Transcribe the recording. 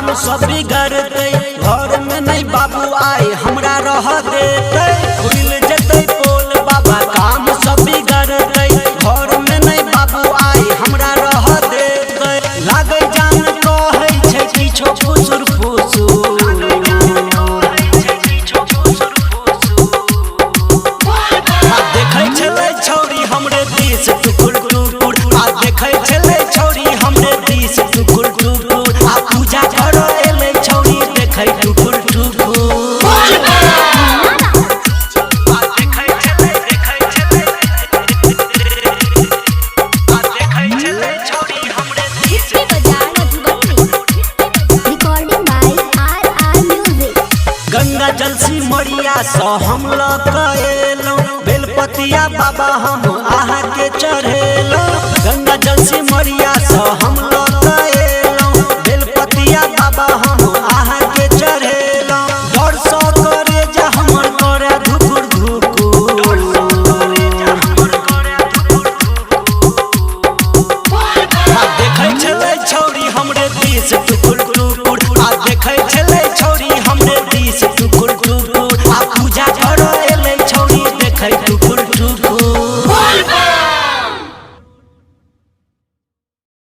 काम सब बिगड़ते। घर में नहीं बाबू आए हमरा रह देते। खुल जते पोल बाबा काम सब बिगड़ते। घर में नहीं बाबू आए हमरा रह देते। लागे जान कहै छै किछो फुसुर फुसुर। देखै छलै छौरी हमरे दिस टुकुर टुकुर। देखै छलै छौरी हमरे दिस टुकुर टुकुर। पूजा करो एले छौरी देखै टुकुर टुकुर। गंगा जल सिमरिया सँ हम लऽ कऽ एलौं। बेलपतिया बाबा हम आहा के चढ़ेलौं।